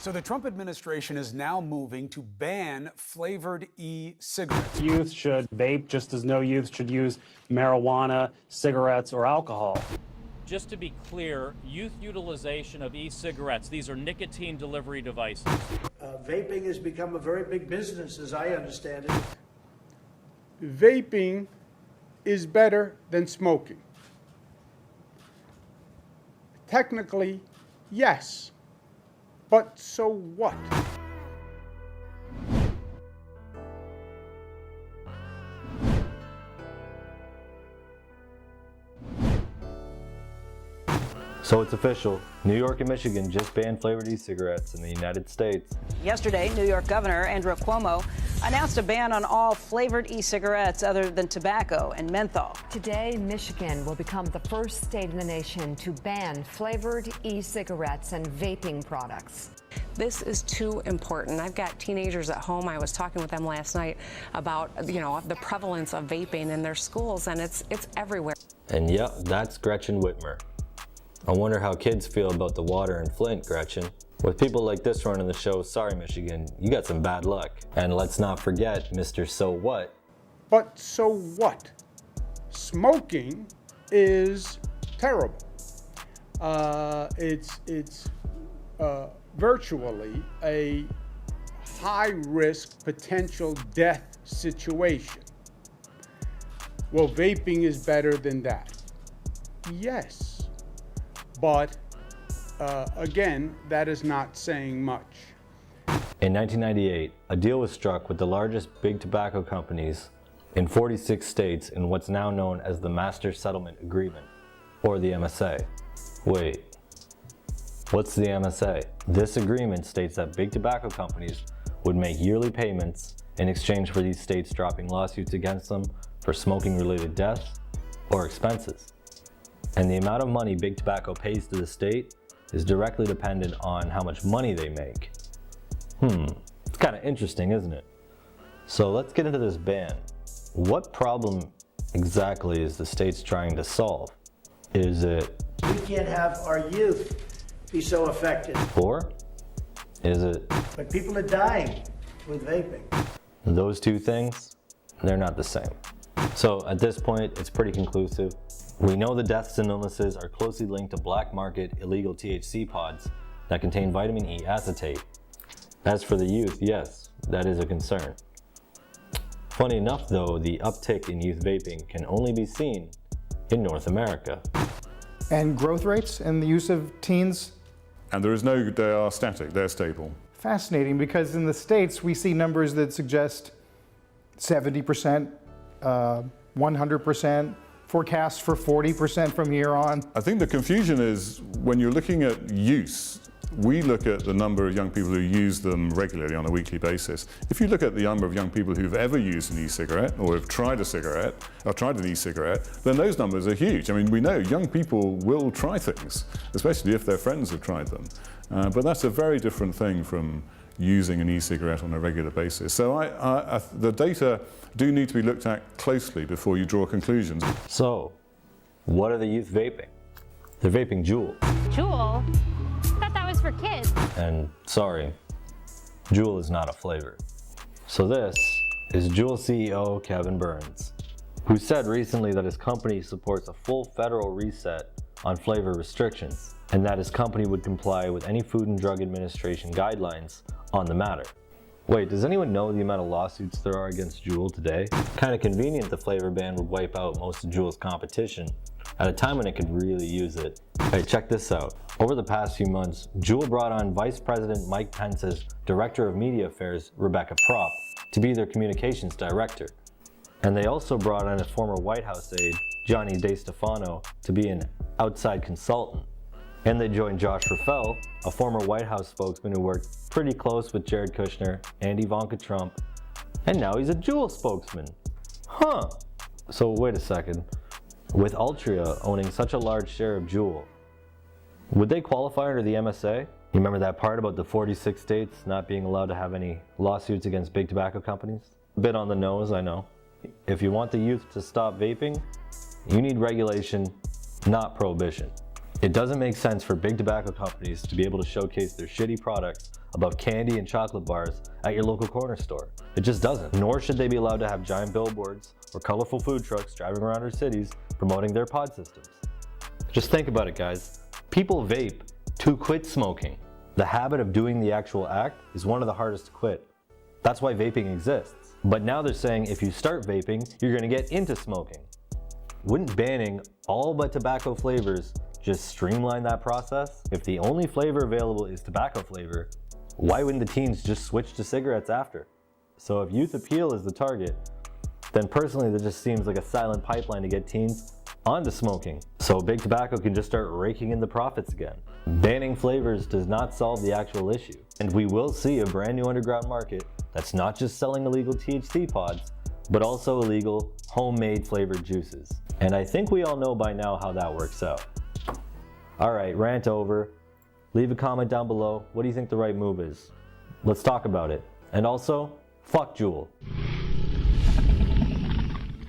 So the Trump administration is now moving to ban flavored e-cigarettes. Youth should vape just as no youth should use marijuana, cigarettes, or alcohol. Just to be clear, youth utilization of e-cigarettes, these are nicotine delivery devices. Vaping has become a very big business, as I understand it. Vaping is better than smoking. Technically, yes. But so what? So it's official. New York and Michigan just banned flavored e-cigarettes in the United States. Yesterday, New York Governor Andrew Cuomo announced a ban on all flavored e-cigarettes other than tobacco and menthol. Today, Michigan will become the first state in the nation to ban flavored e-cigarettes and vaping products. This is too important. I've got teenagers at home. I was talking with them last night about, the prevalence of vaping in their schools, and it's everywhere. And yep, that's Gretchen Whitmer. I wonder how kids feel about the water in Flint, Gretchen. With people like this running the show, sorry Michigan, you got some bad luck. And let's not forget Mr. So What. But so what? Smoking is terrible. It's virtually a high-risk potential death situation. Well, vaping is better than that. Yes. But again, that is not saying much. In 1998, a deal was struck with the largest big tobacco companies in 46 states in what's now known as the Master Settlement Agreement, or the MSA. Wait, what's the MSA? This agreement states that big tobacco companies would make yearly payments in exchange for these states dropping lawsuits against them for smoking-related deaths or expenses. And the amount of money big tobacco pays to the state is directly dependent on how much money they make. It's kind of interesting, isn't it? So let's get into this ban. What problem exactly is the states trying to solve? Is it... We can't have our youth be so affected. Or is it... But people are dying with vaping. Those two things, they're not the same. So at this point, it's pretty conclusive. We know the deaths and illnesses are closely linked to black market illegal THC pods that contain vitamin E acetate. As for the youth, yes, that is a concern. Funny enough though, the uptick in youth vaping can only be seen in North America. And growth rates in the use of teens? And they are static, they're stable. Fascinating, because in the States we see numbers that suggest 70%, 100%, forecasts for 40% from here on. I think the confusion is when you're looking at use, we look at the number of young people who use them regularly on a weekly basis. If you look at the number of young people who've ever used an e-cigarette or have tried a cigarette or tried an e-cigarette, then those numbers are huge. I mean, we know young people will try things, especially if their friends have tried them. But that's a very different thing from using an e-cigarette on a regular basis. So the data do need to be looked at closely before you draw conclusions. So, what are the youth vaping? They're vaping Juul. Juul? I thought that was for kids. And sorry, Juul is not a flavor. So this is Juul CEO Kevin Burns, who said recently that his company supports a full federal reset on flavor restrictions, and that his company would comply with any Food and Drug Administration guidelines on the matter. Wait, does anyone know the amount of lawsuits there are against Juul today? Kind of convenient the flavor ban would wipe out most of Juul's competition at a time when it could really use it. Hey, check this out. Over the past few months, Juul brought on Vice President Mike Pence's Director of Media Affairs, Rebecca Propp, to be their communications director. And they also brought on a former White House aide, Johnny DeStefano, to be an outside consultant. And they joined Josh Raffel, a former White House spokesman who worked pretty close with Jared Kushner and Ivanka Trump, and now he's a Juul spokesman. Huh. So wait a second. With Altria owning such a large share of Juul, would they qualify under the MSA? You remember that part about the 46 states not being allowed to have any lawsuits against big tobacco companies? A bit on the nose, I know. If you want the youth to stop vaping, you need regulation, not prohibition. It doesn't make sense for big tobacco companies to be able to showcase their shitty products above candy and chocolate bars at your local corner store. It just doesn't. Nor should they be allowed to have giant billboards or colorful food trucks driving around our cities promoting their pod systems. Just think about it, guys. People vape to quit smoking. The habit of doing the actual act is one of the hardest to quit. That's why vaping exists. But now they're saying if you start vaping, you're gonna get into smoking. Wouldn't banning all but tobacco flavors just streamline that process? If the only flavor available is tobacco flavor, why wouldn't the teens just switch to cigarettes after? So if youth appeal is the target, then personally that just seems like a silent pipeline to get teens onto smoking. So big tobacco can just start raking in the profits again. Banning flavors does not solve the actual issue. And we will see a brand new underground market that's not just selling illegal THC pods, but also illegal homemade flavored juices. And I think we all know by now how that works out. All right, rant over. Leave a comment down below. What do you think the right move is? Let's talk about it. And also, fuck Juul.